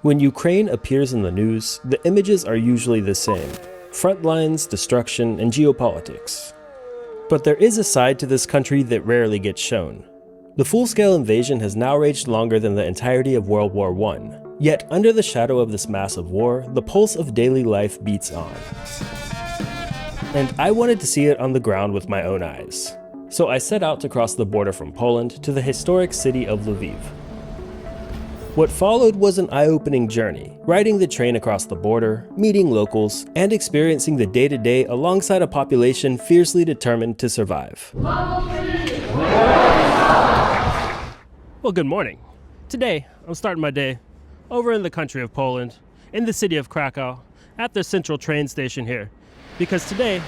When Ukraine appears in the news, the images are usually the same: front lines, destruction, and geopolitics. But there is a side to this country that rarely gets shown. The full-scale invasion has now raged longer than the entirety of World War I. Yet, under the shadow of this massive war, the pulse of daily life beats on. And I wanted to see it on the ground with my own eyes. So I set out to cross the border from Poland to the historic city of Lviv. What followed was an eye-opening journey, riding the train across the border, meeting locals, and experiencing the day-to-day alongside a population fiercely determined to survive. Well, good morning. Today, I'm starting my day over in the country of Poland, in the city of Krakow, at the central train station here. Because today,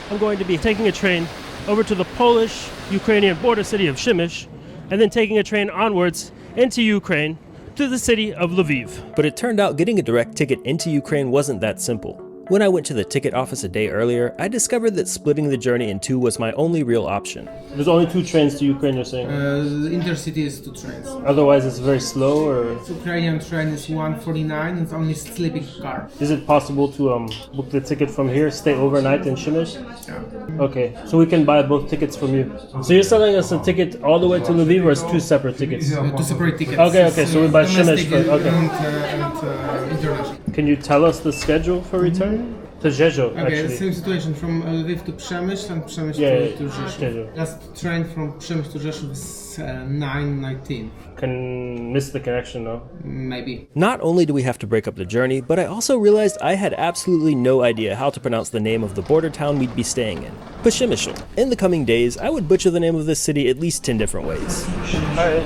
I'm going to be taking a train over to the Polish-Ukrainian border city of Przemyśl, and then taking a train onwards into Ukraine, to the city of Lviv. But it turned out getting a direct ticket into Ukraine wasn't that simple. When I went to the ticket office a day earlier, I discovered that splitting the journey in two was my only real option. There's only 2 trains to Ukraine, you're saying? The intercity is 2 trains. Otherwise it's very slow, or? The Ukrainian train is 149, it's only sleeping car. Is it possible to book the ticket from here, stay overnight in Przemyśl? Yeah. Okay, so we can buy both tickets from you. So you're selling us a ticket all the way to Lviv, or it's 2 separate tickets? 2 separate tickets. Okay, so we buy Przemyśl first. Okay. And international. Can you tell us the schedule for return? To Rzeszów, Okay, actually. the same situation from Lviv to Przemyśl and Przemyśl to Rzeszów. Rzeszów. Last train from Przemyśl to Rzeszów is 9:19. Can miss the connection, no? Maybe. Not only do we have to break up the journey, but I also realized I had absolutely no idea how to pronounce the name of the border town we'd be staying in. Przemyśl. In the coming days, I would butcher the name of this city at least 10 different ways. Alright.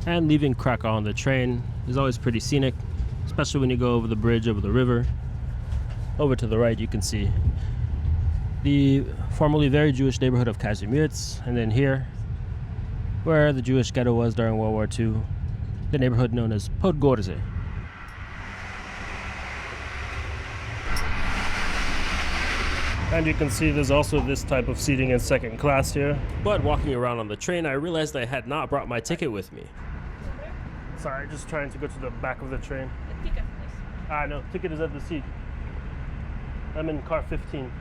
And leaving Krakow on the train is always pretty scenic, especially when you go over the bridge over the river. Over to the right you can see the formerly very Jewish neighborhood of Przemyśl, and then here, where the Jewish ghetto was during World War II, the neighborhood known as Podgórze. And you can see there's also this type of seating in second class here. But walking around on the train, I realized I had not brought my ticket with me. Sorry, just trying to go to the back of the train. The ticket, please. No, ticket is at the seat. I'm in car 15.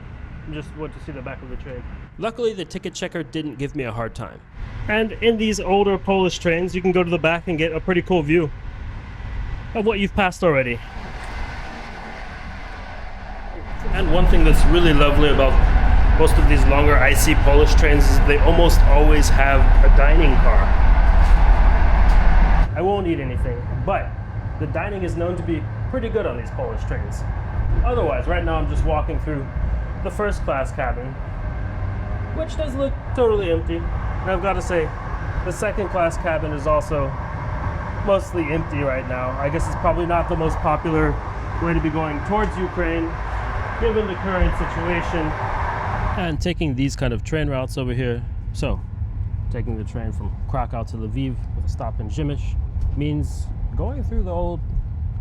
I just want to see the back of the train. Luckily, the ticket checker didn't give me a hard time. And in these older Polish trains, you can go to the back and get a pretty cool view of what you've passed already. And one thing that's really lovely about most of these longer icy Polish trains is they almost always have a dining car. I won't eat anything, but the dining is known to be pretty good on these Polish trains. Otherwise, right now I'm just walking through the first class cabin, which does look totally empty. And I've got to say, the second class cabin is also mostly empty right now. I guess it's probably not the most popular way to be going towards Ukraine, given the current situation. And taking these kind of train routes over here, so taking the train from Krakow to Lviv with a stop in Przemyśl means going through the old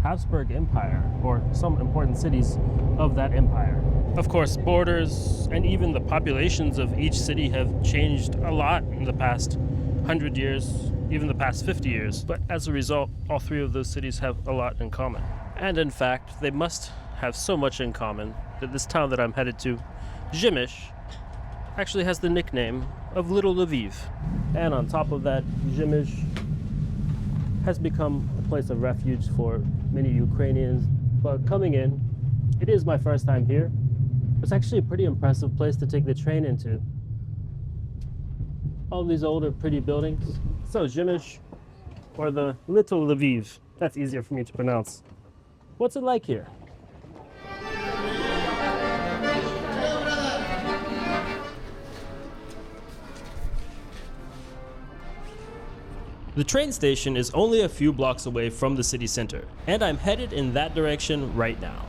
Habsburg Empire, or some important cities of that empire. Of course, borders and even the populations of each city have changed a lot in the past 100 years, even the past 50 years. But as a result, all 3 of those cities have a lot in common. And in fact, they must have so much in common that this town that I'm headed to, Przemyśl, actually has the nickname of Little Lviv. And on top of that, Przemyśl has become a place of refuge for many Ukrainians. But coming in, it is my first time here. It's actually a pretty impressive place to take the train into. All these older pretty buildings. So Przemyśl, or the Little Lviv, that's easier for me to pronounce. What's it like here? The train station is only a few blocks away from the city center, and I'm headed in that direction right now.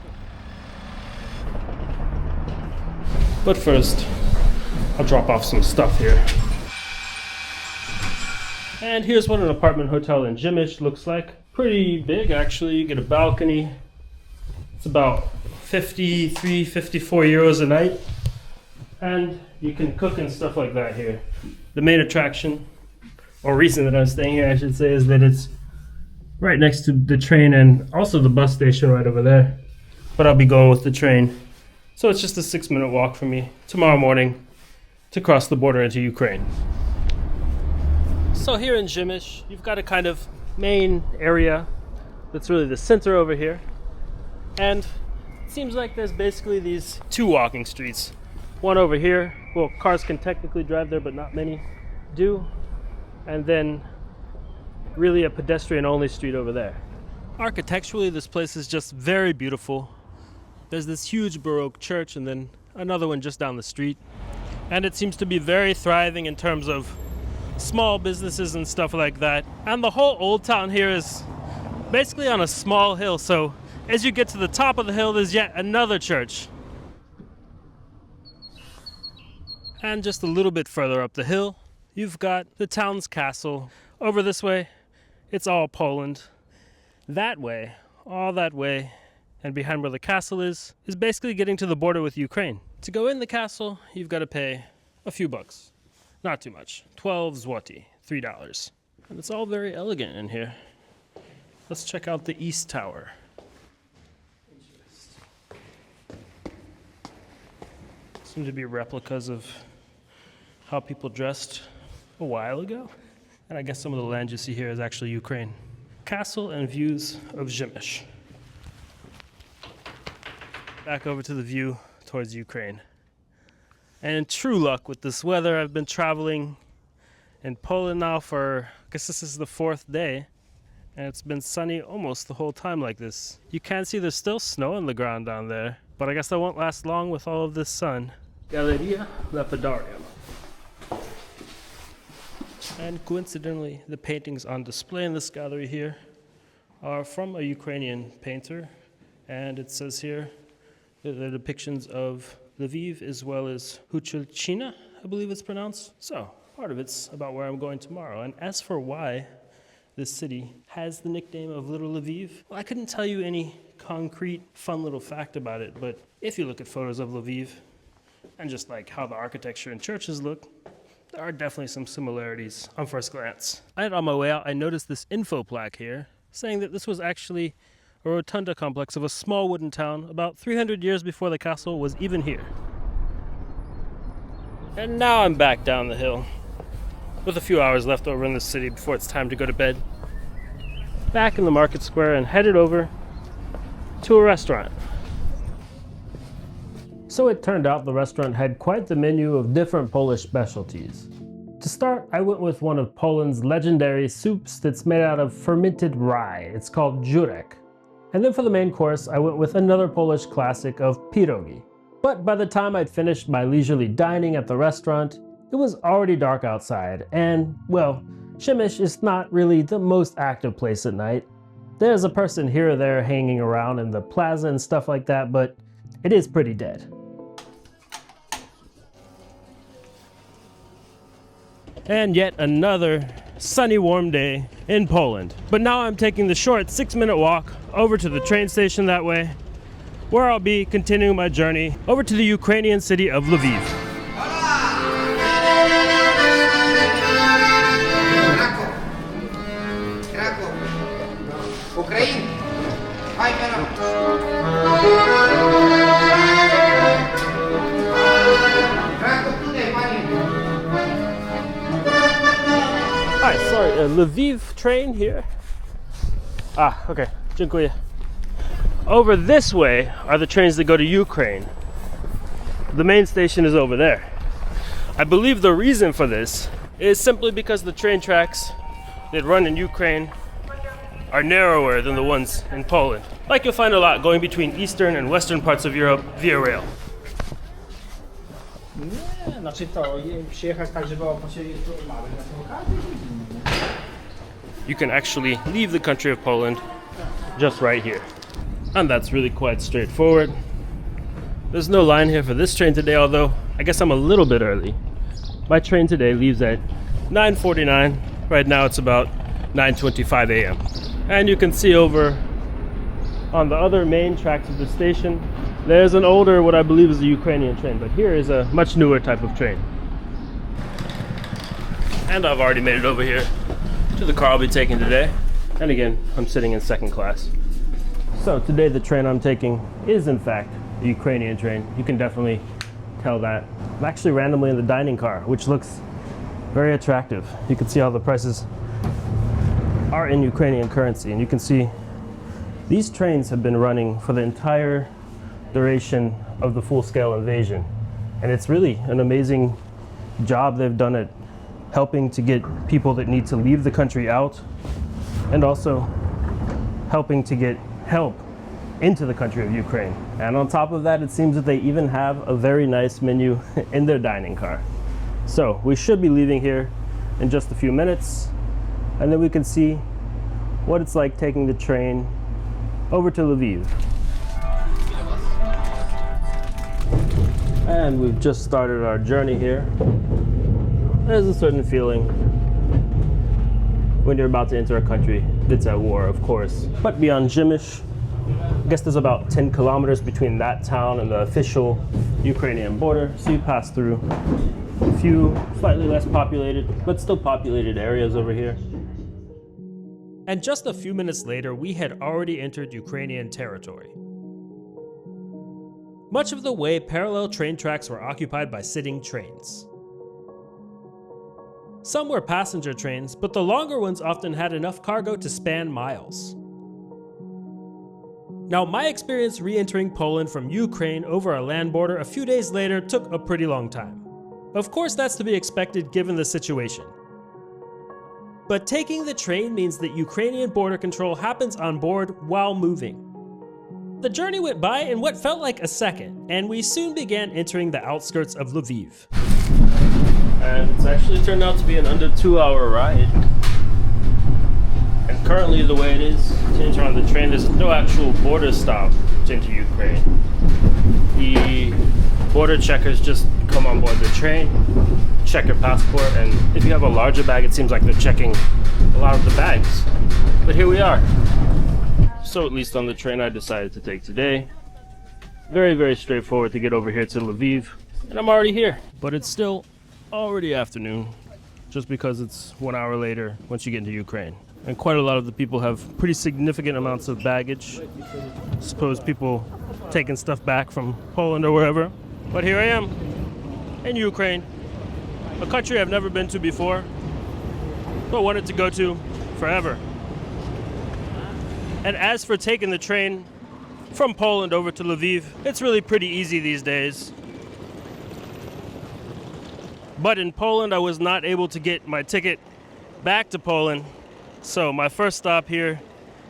But first, I'll drop off some stuff here. And here's what an apartment hotel in Przemyśl looks like. Pretty big, actually. You get a balcony. It's about 53, 54 euros a night. And you can cook and stuff like that here. The main attraction or reason that I'm staying here, I should say, is that it's right next to the train and also the bus station right over there. But I'll be going with the train. So it's just a 6-minute walk for me tomorrow morning to cross the border into Ukraine. So here in Przemyśl, you've got a kind of main area that's really the center over here. And it seems like there's basically these two walking streets. One over here, well, cars can technically drive there, but not many do. And then really a pedestrian-only street over there. Architecturally, this place is just very beautiful. There's this huge Baroque church and then another one just down the street. And it seems to be very thriving in terms of small businesses and stuff like that. And the whole old town here is basically on a small hill, so as you get to the top of the hill, there's yet another church. And just a little bit further up the hill, you've got the town's castle. Over this way, it's all Poland. That way, all that way, and behind where the castle is basically getting to the border with Ukraine. To go in the castle, you've got to pay a few bucks. Not too much. 12 zloty, $3. And it's all very elegant in here. Let's check out the East Tower. Seem to be replicas of how people dressed a while ago. And I guess some of the land you see here is actually Ukraine. Castle and views of Przemyśl. Back over to the view towards Ukraine. And in true luck with this weather, I've been traveling in Poland now for, I guess this is the 4th day. And it's been sunny almost the whole time like this. You can see there's still snow on the ground down there, but I guess that won't last long with all of this sun. Galeria Lapidarium. And coincidentally, the paintings on display in this gallery here are from a Ukrainian painter. And it says here that they're depictions of Lviv as well as Huchilchina, I believe it's pronounced. So part of it's about where I'm going tomorrow. And as for why this city has the nickname of Little Lviv, well, I couldn't tell you any concrete, fun little fact about it, but if you look at photos of Lviv, and just like how the architecture and churches look, there are definitely some similarities on first glance. And on my way out, I noticed this info plaque here, saying that this was actually a rotunda complex of a small wooden town about 300 years before the castle was even here. And now I'm back down the hill, with a few hours left over in the city before it's time to go to bed. Back in the market square and headed over to a restaurant. So it turned out the restaurant had quite the menu of different Polish specialties. To start, I went with one of Poland's legendary soups that's made out of fermented rye. It's called jurek. And then for the main course, I went with another Polish classic of pierogi. But by the time I'd finished my leisurely dining at the restaurant, it was already dark outside, and, well, Przemyśl is not really the most active place at night. There's a person here or there hanging around in the plaza and stuff like that, but it is pretty dead. And yet another sunny, warm day in Poland. But now I'm taking the short 6-minute walk over to the train station that way, where I'll be continuing my journey over to the Ukrainian city of Lviv. Hi, sorry, Lviv train here. Okay, dziękuję. Over this way are the trains that go to Ukraine. The main station is over there. I believe the reason for this is simply because the train tracks that run in Ukraine are narrower than the ones in Poland. Like you'll find a lot going between eastern and western parts of Europe via rail. Nie, znaczy to, przyjechać tak, żeby opowiedzieć małe na tym You can actually leave the country of Poland just right here. And that's really quite straightforward. There's no line here for this train today, although I guess I'm a little bit early. My train today leaves at 9:49. Right now it's about 9:25 a.m. And you can see over on the other main tracks of the station, there's an older, what I believe is a Ukrainian train, but here is a much newer type of train. And I've already made it over here to the car I'll be taking today. And again, I'm sitting in second class. So today the train I'm taking is in fact a Ukrainian train. You can definitely tell that. I'm actually randomly in the dining car, which looks very attractive. You can see how the prices are in Ukrainian currency, and you can see these trains have been running for the entire duration of the full-scale invasion. And it's really an amazing job they've done at helping to get people that need to leave the country out, and also helping to get help into the country of Ukraine. And on top of that, it seems that they even have a very nice menu in their dining car. So we should be leaving here in just a few minutes, and then we can see what it's like taking the train over to Lviv. And we've just started our journey here. There's a certain feeling when you're about to enter a country that's at war, of course. But beyond Przemyśl, I guess there's about 10 kilometers between that town and the official Ukrainian border. So you pass through a few slightly less populated, but still populated areas over here. And just a few minutes later, we had already entered Ukrainian territory. Much of the way, parallel train tracks were occupied by sitting trains. Some were passenger trains, but the longer ones often had enough cargo to span miles. Now, my experience re-entering Poland from Ukraine over a land border a few days later took a pretty long time. Of course, that's to be expected given the situation. But taking the train means that Ukrainian border control happens on board while moving. The journey went by in what felt like a second, and we soon began entering the outskirts of Lviv. And it's actually turned out to be an under 2-hour ride. And currently the way it is to enter on the train, there's no actual border stop to enter Ukraine. The border checkers just come on board the train, check your passport, and if you have a larger bag, it seems like they're checking a lot of the bags. But here we are. So at least on the train I decided to take today. Very, very straightforward to get over here to Lviv. And I'm already here. But it's still already afternoon, just because it's 1 hour later once you get into Ukraine. And quite a lot of the people have pretty significant amounts of baggage. I suppose people taking stuff back from Poland or wherever. But here I am in Ukraine, a country I've never been to before, but wanted to go to forever. And as for taking the train from Poland over to Lviv, it's really pretty easy these days. But in Poland, I was not able to get my ticket back to Poland. So my first stop here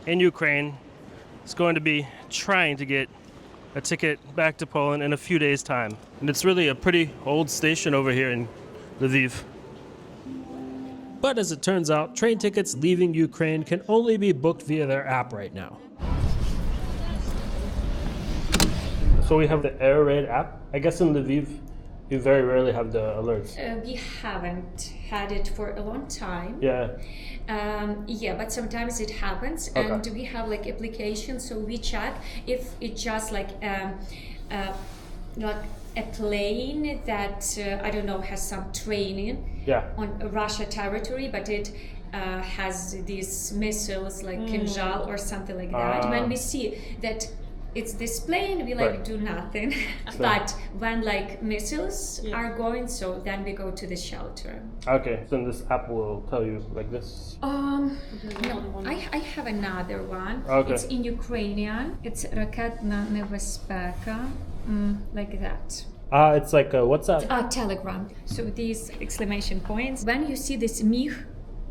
in Ukraine is going to be trying to get a ticket back to Poland in a few days' time. And it's really a pretty old station over here in Lviv. But as it turns out, train tickets leaving Ukraine can only be booked via their app right now. So we have the Air Raid app. I guess in Lviv, you very rarely have the alerts. We haven't had it for a long time. Yeah. Yeah, but sometimes it happens, Okay. and we have like applications, so we check if it's just like a plane that I don't know, has some training Yeah. on Russia territory, but it has these missiles like Kinzhal or something like that. When we see that it's this plane, we like Right. do nothing. But when like missiles are going, so then we go to the shelter. Okay, so this app will tell you like this. No, I have another one. Okay. It's in Ukrainian. It's ракетна небезпека, like that. It's like a WhatsApp. Telegram. So these exclamation points. When you see this MiG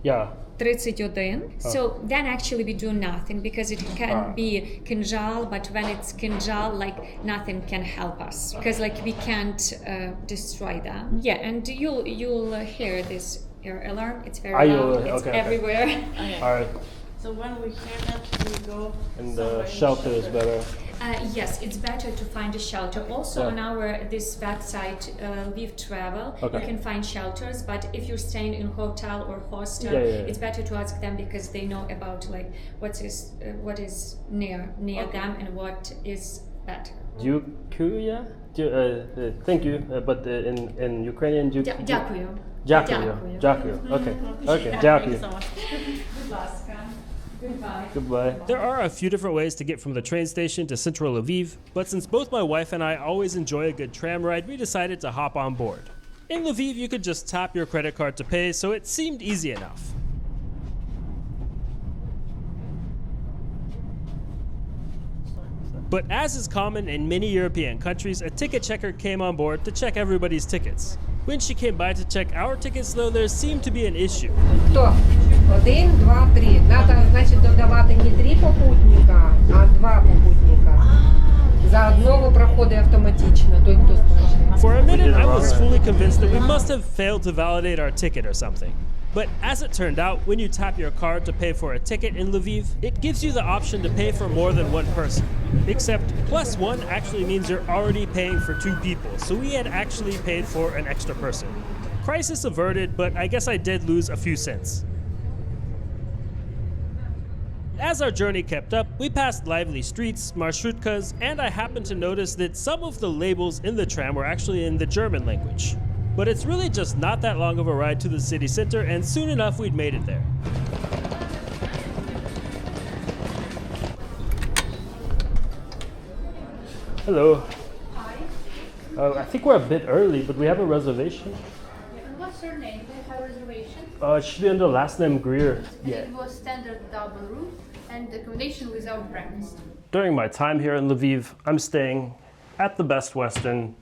Yeah. 31, so then actually we do nothing because it can be Kinzhal, but when it's Kinzhal, like nothing can help us because like we can't destroy them. Yeah, and you'll hear this air alarm. It's very loud. It's everywhere. All right. So when we hear that, we go. And the shelter is better. Yes, it's better to find a shelter. Also on this website, Lviv Travel, you can find shelters. But if you're staying in hotel or hostel, it's better to ask them because they know about like what is near them and what is better. Thank you. But in Ukrainian, Дякую. Дякую. Дякую. Okay. Okay. Дякую. Goodbye. There are a few different ways to get from the train station to central Lviv, but since both my wife and I always enjoy a good tram ride, we decided to hop on board. In Lviv, you could just tap your credit card to pay, so it seemed easy enough. But as is common in many European countries, a ticket checker came on board to check everybody's tickets. When she came by to check our tickets, though, there seemed to be an issue. Хто? 1, 2, 3. Надо, значить, додавати не 3 попутника, а 2 попутника. За одного проходить автоматично, той, хто старший. For a minute, I was fully convinced that we must have failed to validate our ticket or something. But as it turned out, when you tap your card to pay for a ticket in Lviv, it gives you the option to pay for more than one person. Except +1 actually means you're already paying for 2 people, so we had actually paid for an extra person. Crisis averted, but I guess I did lose a few cents. As our journey kept up, we passed lively streets, marshrutkas, and I happened to notice that some of the labels in the tram were actually in the German language. But it's really just not that long of a ride to the city center, and soon enough we'd made it there. Hello. I think we're a bit early, but we have a reservation. And what's your name? Do you have a reservation? It should be under last name Greer. And it was standard double room and accommodation without breakfast. During my time here in Lviv, I'm staying at the Best Western,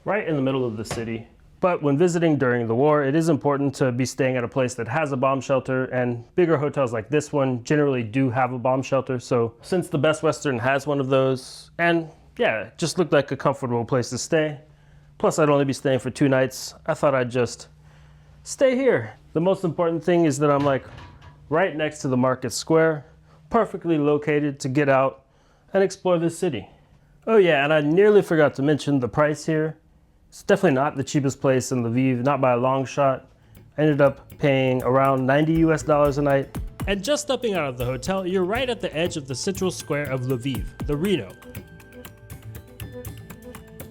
right in the middle of the city. But when visiting during the war, it is important to be staying at a place that has a bomb shelter, and bigger hotels like this one generally do have a bomb shelter. So since the Best Western has one of those, and yeah, it just looked like a comfortable place to stay. Plus I'd only be staying for 2 nights. I thought I'd just stay here. The most important thing is that I'm like right next to the market square, perfectly located to get out and explore this city. Oh yeah, and I nearly forgot to mention the price here. It's definitely not the cheapest place in Lviv, not by a long shot. I ended up paying around $90 a night. And just stepping out of the hotel, you're right at the edge of the central square of Lviv, the Reno.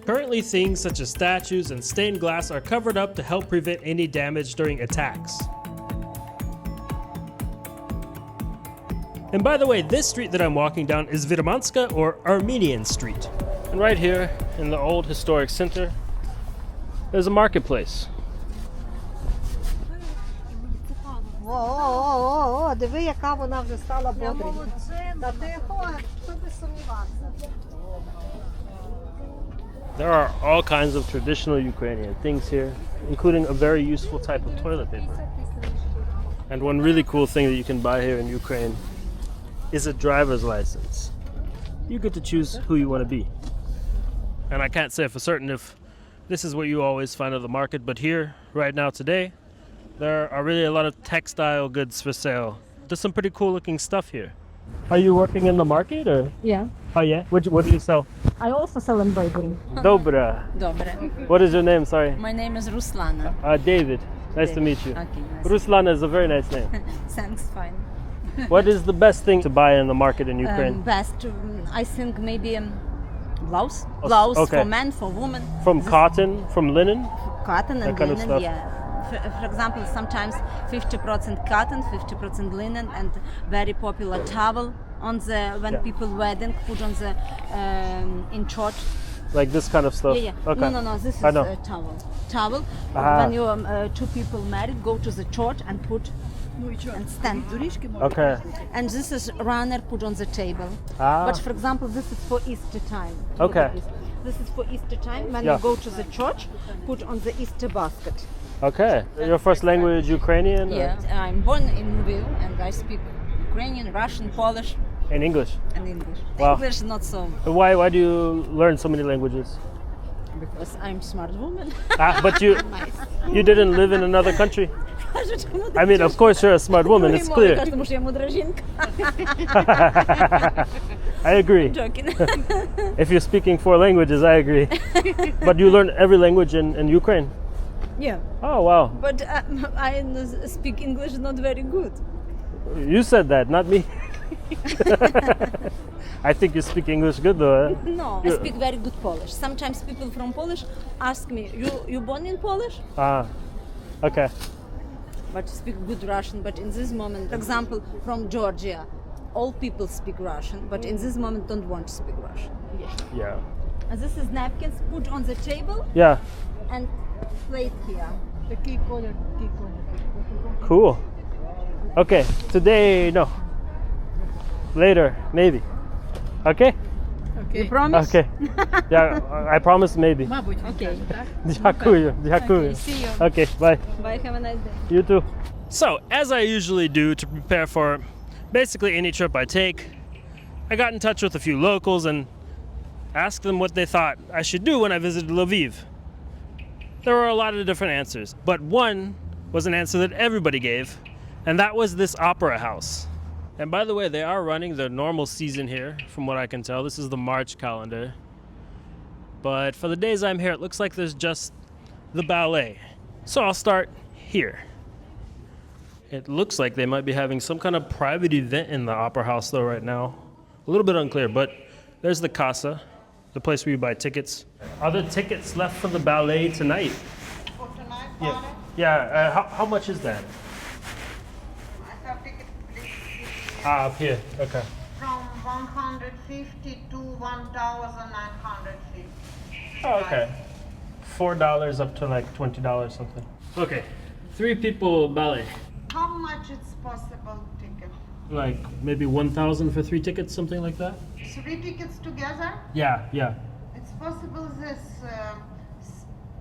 Currently, things such as statues and stained glass are covered up to help prevent any damage during attacks. And by the way, this street that I'm walking down is Virmanska, or Armenian Street. And right here in the old historic center, there's a marketplace. О, диви, яка вона вже стала бодренька. Та тихо, хто би сумнівався. There are all kinds of traditional Ukrainian things here, including a very useful type of toilet paper. And one really cool thing that you can buy here in Ukraine is a driver's license. You get to choose who you want to be. And I can't say for certain if this is what you always find at the market, but here, right now today, there are really a lot of textile goods for sale. There's some pretty cool looking stuff here. Are you working in the market or? Yeah, Oh yeah? What do you sell? I also sell embroidery. Dobra. Dobre. What is your name? Sorry. My name is Ruslana. David. Nice to meet you. Okay, nice. Ruslana is a very nice name. Thanks, fine. What is the best thing to buy in the market in Ukraine? Best, I think maybe blouse. Oh, Blouse okay. for men, for women. From cotton, from linen? Cotton and That kind of linen, stuff. yeah. For example, sometimes 50% cotton, 50% linen, and very popular towel on the when Yeah. people wedding put on the in church. Like this kind of stuff? Yeah. Okay. No. This is I know. a towel. Towel. Ah. When you 2 people married, go to the church and put and stand. Okay. And this is runner put on the table. Ah. But for example, this is for Easter time. Okay. This is for Easter time. When Yeah. you go to the church, put on the Easter basket. Okay. Your first language Ukrainian? or Yeah, I'm born in Lviv and I speak Ukrainian, Russian, Polish, In English? and English. Wow. English not so, Why do you learn so many languages? because I'm smart woman. But you didn't live in another country? I mean, of course you're a smart woman, it's clear. Тому що я мудра жінка. I agree. Joking. If you're speaking 4 languages, I agree. But you learn every language in Ukraine? Yeah, Oh, wow. but I speak English not very good. You said that, not me. I think you speak English good though. No, I speak very good Polish. Sometimes people from Polish ask me, you born in Polish? Okay. but speak good Russian. But in this moment, for example, from Georgia, all people speak Russian, but in this moment don't want to speak Russian. Yeah. And this is napkins put on the table Yeah. and plate here. Cool. Okay. Today, no. Later, maybe. Okay? You promise? Okay. Yeah, I promise maybe. Okay. Дякую. Дякую. See you. Okay, bye. Bye. Have a nice day. You too. So, as I usually do to prepare for basically any trip I take, I got in touch with a few locals and asked them what they thought I should do when I visited Lviv. There were a lot of different answers, but one was an answer that everybody gave, and that was this opera house. And by the way, they are running their normal season here, from what I can tell. This is the March calendar. But for the days I'm here, it looks like there's just the ballet. So I'll start here. It looks like they might be having some kind of private event in the opera house though right now. A little bit unclear, but there's the casa, the place where you buy tickets. Are there tickets left for the ballet tonight? For tonight, Yeah. Yeah, how much is that? I have ticket Up here, okay. from 150 to 1,950. Oh, okay. $4 up to like $20 something. Okay, 3 people ballet. How much it's possible ticket? Like maybe 1,000 for 3 tickets, something like that? 3 tickets together? Yeah, yeah. It's possible this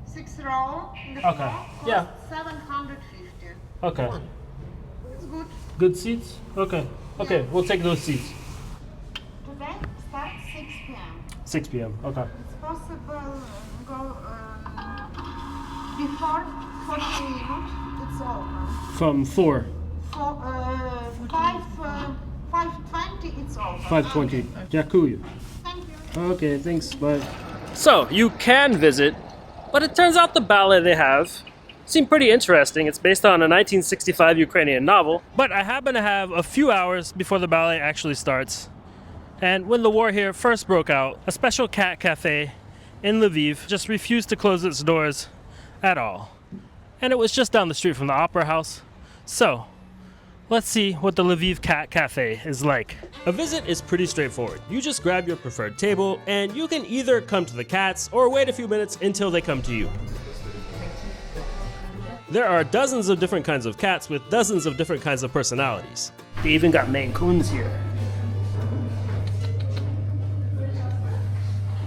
6 row in the Okay, floor cost yeah. 750. Okay. It's good. Good seats? Okay. Okay, we'll take those seats. Today starts 6 p.m. 6 p.m. Okay. It's possible go before 40 minutes. It's over. From 4, For 5:20, it's over. 5:20. Дякую. Thank you. Okay, thanks. Bye. So, you can visit, but it turns out the ballet they have seemed pretty interesting. It's based on a 1965 Ukrainian novel, but I happen to have a few hours before the ballet actually starts. And when the war here first broke out, a special cat cafe in Lviv just refused to close its doors at all. And it was just down the street from the opera house. So, let's see what the Lviv Cat Cafe is like. A visit is pretty straightforward. You just grab your preferred table, and you can either come to the cats or wait a few minutes until they come to you. There are dozens of different kinds of cats with dozens of different kinds of personalities. They even got Maine Coons here.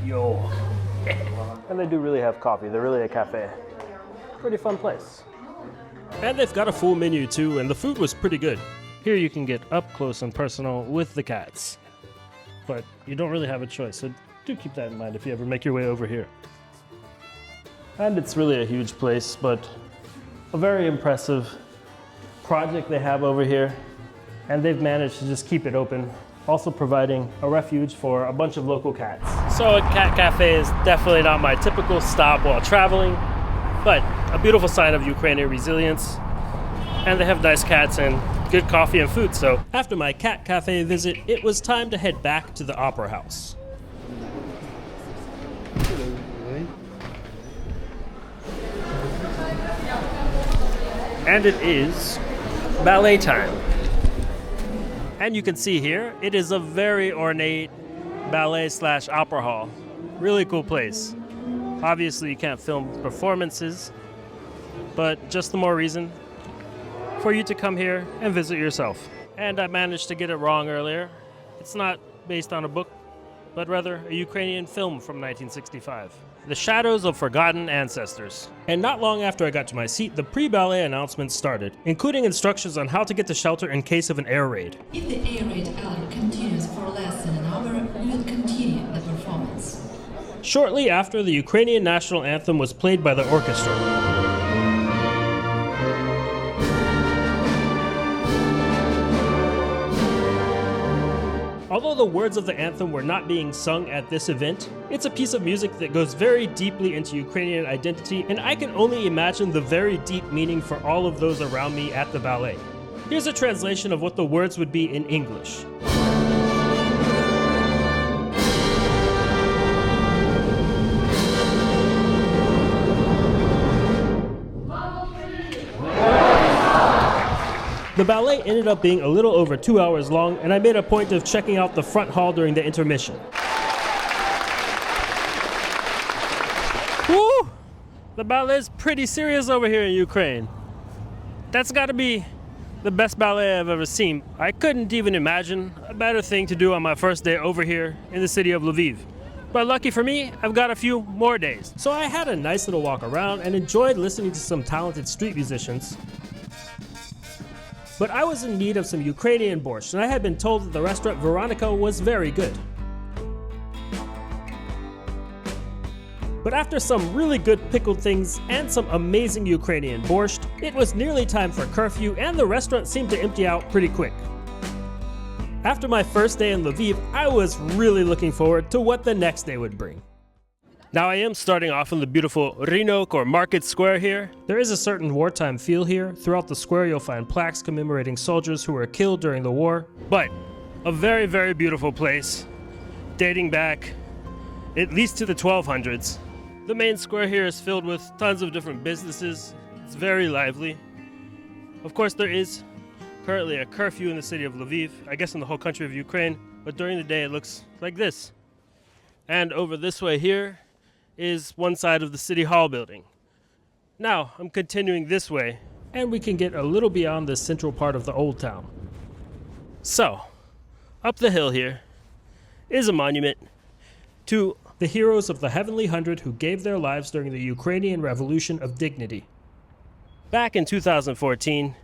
Yo. And they do really have coffee. They're really a cafe. Pretty fun place. And they've got a full menu too, and the food was pretty good. Here you can get up close and personal with the cats. But you don't really have a choice, so do keep that in mind if you ever make your way over here. And it's really a huge place, but a very impressive project they have over here. And they've managed to just keep it open, also providing a refuge for a bunch of local cats. So a cat cafe is definitely not my typical stop while traveling, but a beautiful sign of Ukrainian resilience. And they have nice cats and good coffee and food, so after my cat cafe visit, it was time to head back to the opera house. And it is ballet time. And you can see here, it is a very ornate ballet / opera hall. Really cool place. Obviously you can't film performances, but just the more reason for you to come here and visit yourself. And I managed to get it wrong earlier. It's not based on a book, but rather a Ukrainian film from 1965. The Shadows of Forgotten Ancestors. And not long after I got to my seat, the pre-ballet announcements started, including instructions on how to get to shelter in case of an air raid. If the air raid alert continues for less than an hour, we will continue the performance. Shortly after, the Ukrainian national anthem was played by the orchestra. Although the words of the anthem were not being sung at this event, it's a piece of music that goes very deeply into Ukrainian identity, and I can only imagine the very deep meaning for all of those around me at the ballet. Here's a translation of what the words would be in English. The ballet ended up being a little over 2 hours long, and I made a point of checking out the front hall during the intermission. Woo! The ballet's pretty serious over here in Ukraine. That's gotta be the best ballet I've ever seen. I couldn't even imagine a better thing to do on my first day over here in the city of Lviv. But lucky for me, I've got a few more days. So I had a nice little walk around and enjoyed listening to some talented street musicians. But I was in need of some Ukrainian borscht, and I had been told that the restaurant Veronica was very good. But after some really good pickled things and some amazing Ukrainian borscht, it was nearly time for curfew and the restaurant seemed to empty out pretty quick. After my first day in Lviv, I was really looking forward to what the next day would bring. Now I am starting off in the beautiful Rynok or Market Square here. There is a certain wartime feel here. Throughout the square you'll find plaques commemorating soldiers who were killed during the war. But a very, very beautiful place, dating back at least to the 1200s. The main square here is filled with tons of different businesses. It's very lively. Of course there is currently a curfew in the city of Lviv, I guess in the whole country of Ukraine, but during the day it looks like this. And over this way here is one side of the city hall building. Now I'm continuing this way and we can get a little beyond the central part of the old town. So, up the hill here is a monument to the heroes of the Heavenly Hundred who gave their lives during the Ukrainian Revolution of Dignity. Back in 2014,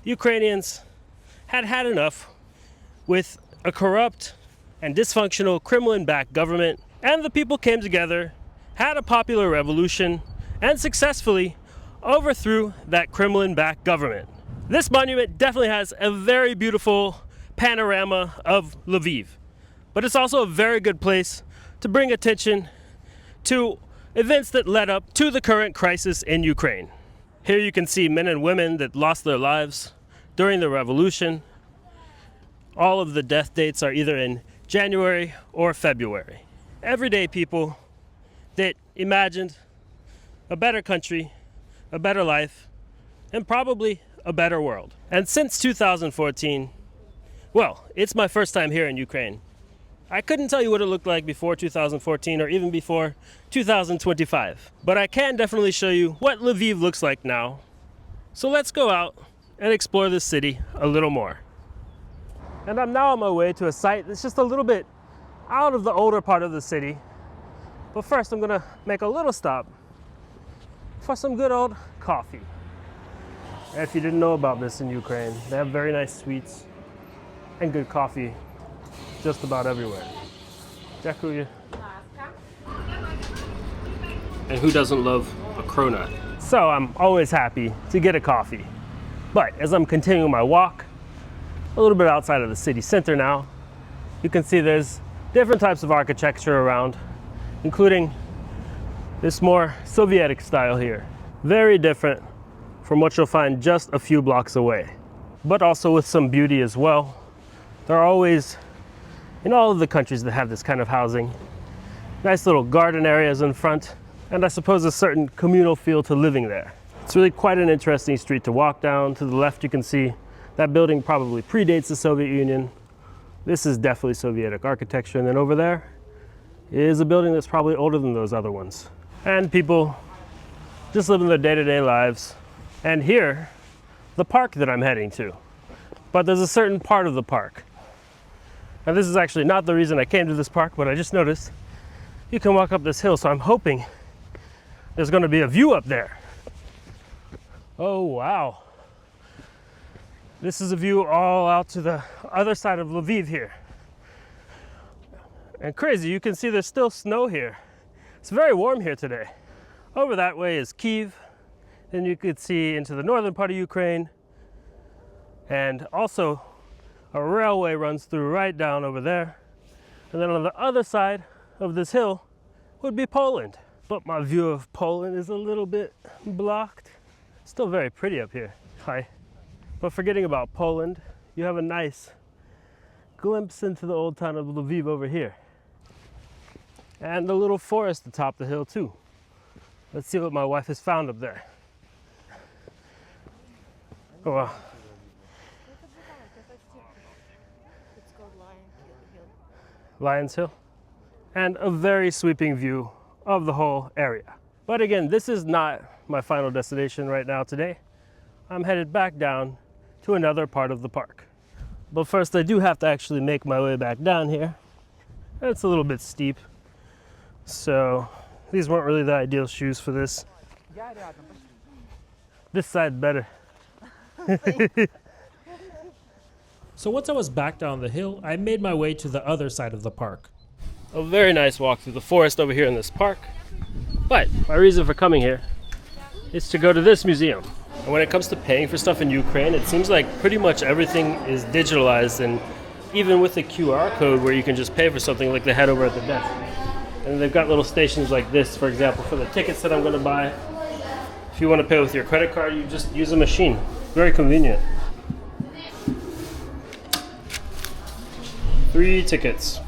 Ukrainians had had enough with a corrupt and dysfunctional Kremlin-backed government, and the people came together, had a popular revolution, and successfully overthrew that Kremlin-backed government. This monument definitely has a very beautiful panorama of Lviv, but it's also a very good place to bring attention to events that led up to the current crisis in Ukraine. Here you can see men and women that lost their lives during the revolution. All of the death dates are either in January or February. Everyday people that imagined a better country, a better life, and probably a better world. And since 2014, well, it's my first time here in Ukraine. I couldn't tell you what it looked like before 2014 or even before 2025, but I can definitely show you what Lviv looks like now. So let's go out and explore this city a little more. And I'm now on my way to a site that's just a little bit out of the older part of the city. But first I'm gonna make a little stop for some good old coffee. And if you didn't know about this in Ukraine, they have very nice sweets and good coffee just about everywhere. Дякую. And who doesn't love a cronut? So I'm always happy to get a coffee. But as I'm continuing my walk, a little bit outside of the city center now, you can see there's different types of architecture around, including this more Soviet style here. Very different from what you'll find just a few blocks away, but also with some beauty as well. There are always, in all of the countries that have this kind of housing, nice little garden areas in front, and I suppose a certain communal feel to living there. It's really quite an interesting street to walk down. To the left you can see that building probably predates the Soviet Union. This is definitely Soviet architecture, and then over there is a building that's probably older than those other ones. And people just living their day-to-day lives. And here, the park that I'm heading to. But there's a certain part of the park. And this is actually not the reason I came to this park, but I just noticed you can walk up this hill, so I'm hoping there's gonna be a view up there. Oh, wow. This is a view all out to the other side of Lviv here. And crazy, you can see there's still snow here. It's very warm here today. Over that way is Kiev. Then you could see into the northern part of Ukraine. And also a railway runs through right down over there. And then on the other side of this hill would be Poland. But my view of Poland is a little bit blocked. Still very pretty up here. Hi. But forgetting about Poland, you have a nice glimpse into the old town of Lviv over here. And the little forest atop the hill too. Let's see what my wife has found up there. Oh wow. Lions Hill, and a very sweeping view of the whole area. But again, this is not my final destination right now today. I'm headed back down to another part of the park. But first I do have to actually make my way back down here. It's a little bit steep, so these weren't really the ideal shoes for this. This side's better. So once I was back down the hill, I made my way to the other side of the park. A very nice walk through the forest over here in this park. But my reason for coming here is to go to this museum. And when it comes to paying for stuff in Ukraine, it seems like pretty much everything is digitalized, and even with the QR code where you can just pay for something like they had over at the desk. And they've got little stations like this, for example, for the tickets that I'm going to buy. If you want to pay with your credit card, you just use a machine. Very convenient. 3 tickets.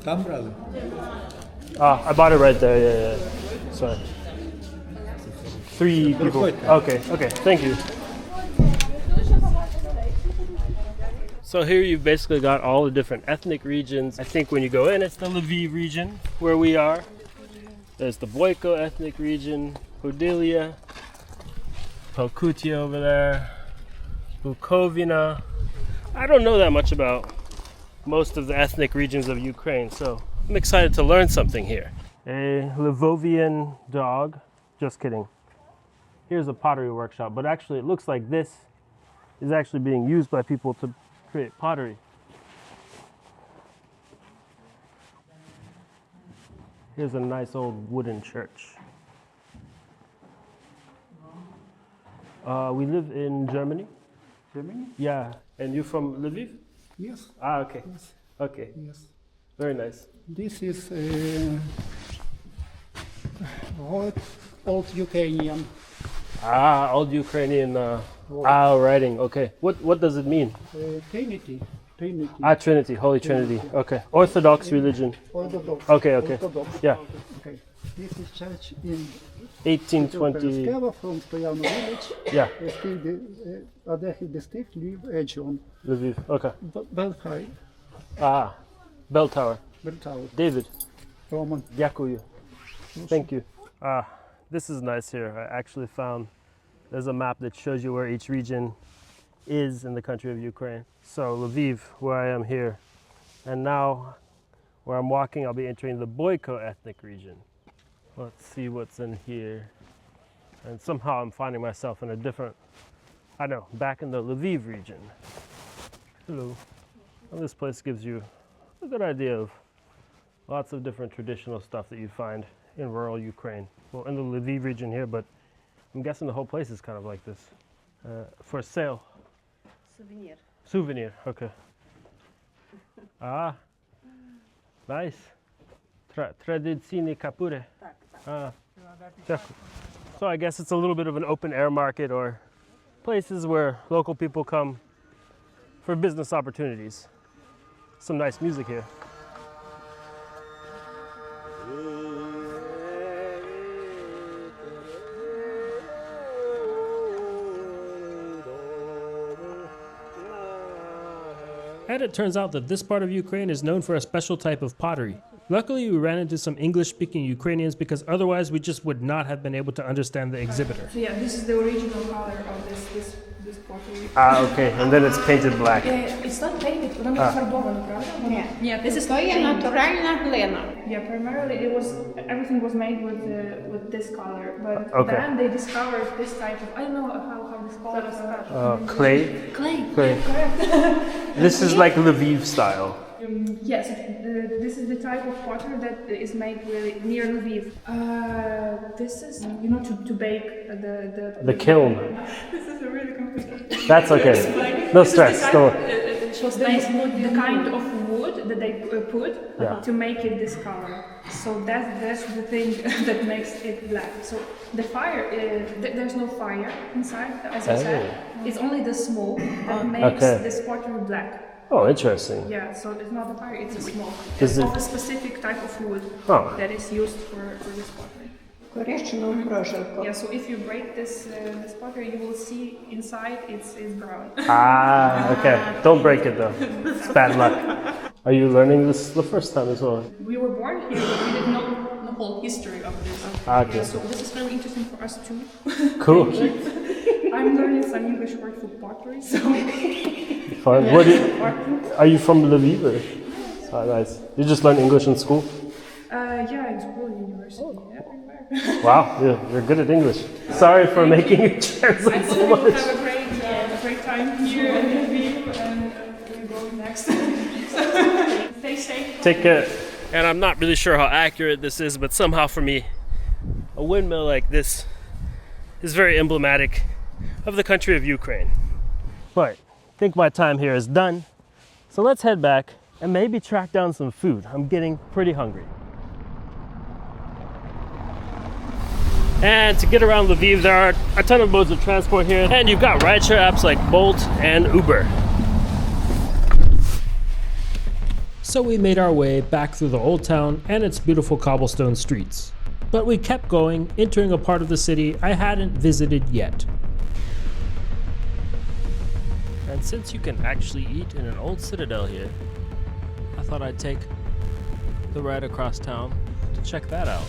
Come, brother. I bought it right there. Yeah. Sorry. 3 people. Okay, thank you. So here you've basically got all the different ethnic regions. I think when you go in, it's the Lviv region where we are. There's the Boyko ethnic region, Podylia, Palkutia over there, Bukovina. I don't know that much about most of the ethnic regions of Ukraine, so I'm excited to learn something here. A Lvivian dog. Just kidding. Here's a pottery workshop, but actually it looks like this is actually being used by people to create pottery. Here's a nice old wooden church. We live in Germany. Germany? Yeah. And you from Lviv? Yes. Ah, okay. Yes. Okay. Yes. Very nice. This is old Ukrainian. Ah, old Ukrainian writing. Okay. What does it mean? Trinity. Trinity. Ah, Trinity, Holy Trinity. Okay. Orthodox religion. Orthodox. Okay. Orthodox. Yeah. Okay. This is church in 1820. from Stoyano village. Yeah. Adechy district, Lviv region. Lviv. Okay. Belhai. Ah, bell tower. Bell Tower. David. Roman. Дякую. Thank you. This is nice here. I actually found there's a map that shows you where each region is in the country of Ukraine. So Lviv, where I am here, and now where I'm walking, I'll be entering the Boyko ethnic region. Let's see what's in here. And somehow I'm finding myself in a different, I don't know, back in the Lviv region. Hello. Well, this place gives you a good idea of lots of different traditional stuff that you find in rural Ukraine. Well, in the Lviv region here, but I'm guessing the whole place is kind of like this. For sale. Souvenir. Souvenir, okay. Ah, nice. Традиційні капури. So I guess it's a little bit of an open air market, or places where local people come for business opportunities. Some nice music here. And it turns out that this part of Ukraine is known for a special type of pottery. Luckily, we ran into some English-speaking Ukrainians because otherwise we just would not have been able to understand the exhibitor. So yeah, this is the original color of this pottery. Ah, okay, and then it's painted black. It's not painted, воно не фарбовано, правда? Yeah, this is натуральна глина. Yeah, primarily everything was made with this color, but Okay. then they discovered this type of, I don't know how this called. Clay? Clay. This is like Lviv style. Yes, this is the type of pottery that is made really near Lviv. This is, to bake The kiln. This is a really complicated. That's okay. No stress. The kind of wood that they put to make it this color. So that's the thing that makes it black. So the fire, there's no fire inside, as I said. It's only the smoke that makes this pottery black. Oh, interesting. Yeah, so it's not a fire, it's a smoke. Is It's it- of a specific type of wood that is used for this pottery. Yeah, so if you break this pottery, you will see inside it's brown. Ah, okay. Don't break it though. It's bad luck. Are you learning this the first time as well? We were born here, but we didn't know the whole history of this. Okay. Yeah, so this is very interesting for us too. Cool. I'm learning some English word for pottery, so. Fine. Are you from Lviv? Oh, nice. You just learn English in school? Yeah, in school, university, everywhere. Wow, you're good at English. Sorry for making you translate so We'll much. have a great time here in Lviv, and we'll go next. Stay safe. Take care. And I'm not really sure how accurate this is, but somehow for me, a windmill like this is very emblematic of the country of Ukraine. But I think my time here is done. So let's head back and maybe track down some food. I'm getting pretty hungry. And to get around Lviv, there are a ton of modes of transport here. And you've got rideshare apps like Bolt and Uber. So we made our way back through the old town and its beautiful cobblestone streets. But we kept going, entering a part of the city I hadn't visited yet. And since you can actually eat in an old citadel here, I thought I'd take the ride across town to check that out.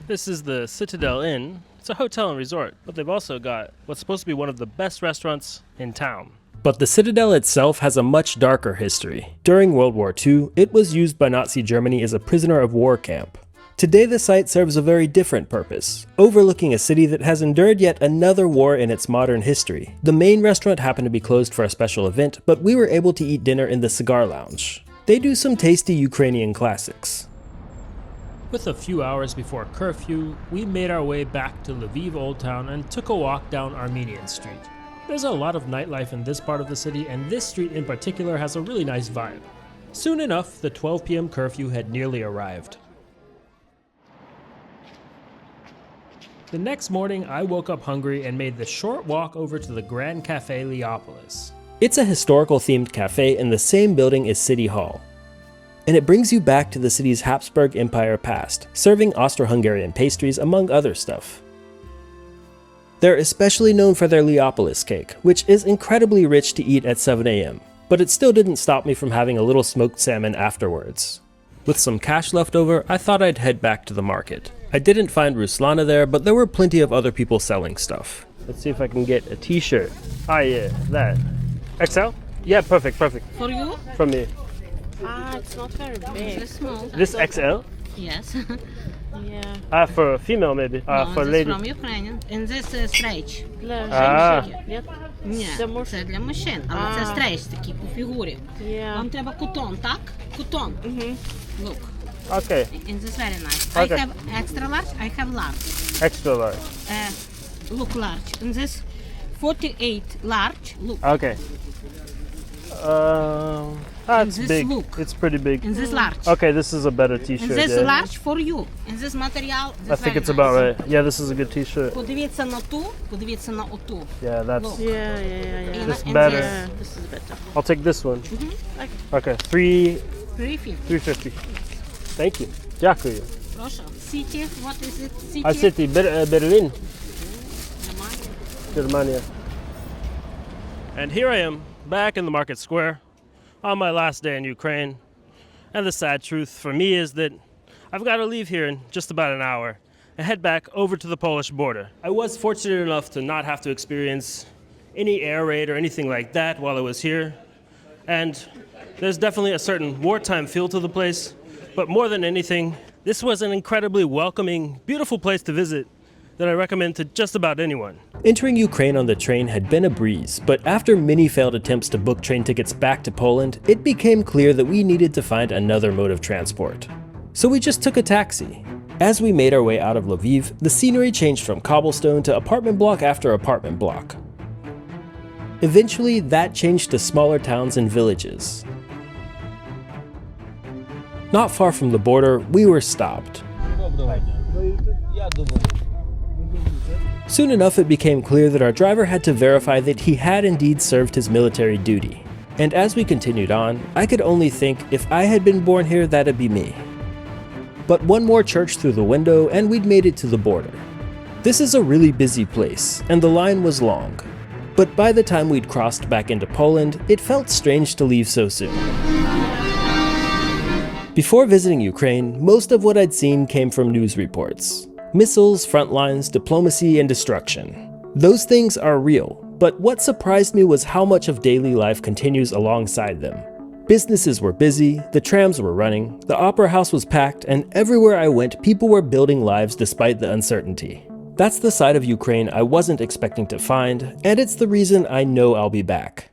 This is the Citadel Inn. It's a hotel and resort, but they've also got what's supposed to be one of the best restaurants in town. But the Citadel itself has a much darker history. During World War II, it was used by Nazi Germany as a prisoner of war camp. Today the site serves a very different purpose, overlooking a city that has endured yet another war in its modern history. The main restaurant happened to be closed for a special event, but we were able to eat dinner in the cigar lounge. They do some tasty Ukrainian classics. With a few hours before curfew, we made our way back to Lviv Old Town and took a walk down Armenian Street. There's a lot of nightlife in this part of the city, and this street in particular has a really nice vibe. Soon enough, the 12 p.m. curfew had nearly arrived. The next morning, I woke up hungry and made the short walk over to the Grand Café Leopolis. It's a historical-themed cafe in the same building as City Hall. And it brings you back to the city's Habsburg Empire past, serving Austro-Hungarian pastries among other stuff. They're especially known for their Leopolis cake, which is incredibly rich to eat at 7 a.m. But it still didn't stop me from having a little smoked salmon afterwards. With some cash left over, I thought I'd head back to the market. I didn't find Ruslana there, but there were plenty of other people selling stuff. Let's see if I can get a t-shirt. Ah yeah, that. XL? Yeah, perfect. For you? From me. It's not very big. It's small. This XL? Yes. Yeah. For a female maybe. No, for this lady. from Ukrainian. And this is stretch. Ні, це для мужчин, але це стрейч такий по фігурі. Вам треба кутон, так? Кутон. Look. Okay. And this very nice. Okay. I have extra large, I have large. Extra large. Look large. And this 48 large, look. Okay. That's this big. look. It's pretty big. And this large. Okay, this is a better t-shirt. And this yeah. large for you. And this material, this I think very it's nice. about right. Yeah, this is a good t-shirt. Подивіться на ту, подивіться на оту. Yeah, that's Look. This And better. This is better. I'll take this one. Okay, 350. 350. Thank you. Дякую. Прошу. City, what is it? City? A city, Berlin. Germania. And here I am, back in the market square, on my last day in Ukraine. And the sad truth for me is that I've got to leave here in just about an hour and head back over to the Polish border. I was fortunate enough to not have to experience any air raid or anything like that while I was here. And there's definitely a certain wartime feel to the place. But more than anything, this was an incredibly welcoming, beautiful place to visit that I recommend to just about anyone. Entering Ukraine on the train had been a breeze, but after many failed attempts to book train tickets back to Poland, it became clear that we needed to find another mode of transport. So we just took a taxi. As we made our way out of Lviv, the scenery changed from cobblestone to apartment block after apartment block. Eventually, that changed to smaller towns and villages. Not far from the border, we were stopped. Soon enough, it became clear that our driver had to verify that he had indeed served his military duty. And as we continued on, I could only think if I had been born here, that'd be me. But one more church through the window and we'd made it to the border. This is a really busy place, and the line was long. But by the time we'd crossed back into Poland, it felt strange to leave so soon. Before visiting Ukraine, most of what I'd seen came from news reports. Missiles, front lines, diplomacy, and destruction. Those things are real, but what surprised me was how much of daily life continues alongside them. Businesses were busy, the trams were running, the opera house was packed, and everywhere I went, people were building lives despite the uncertainty. That's the side of Ukraine I wasn't expecting to find, and it's the reason I know I'll be back.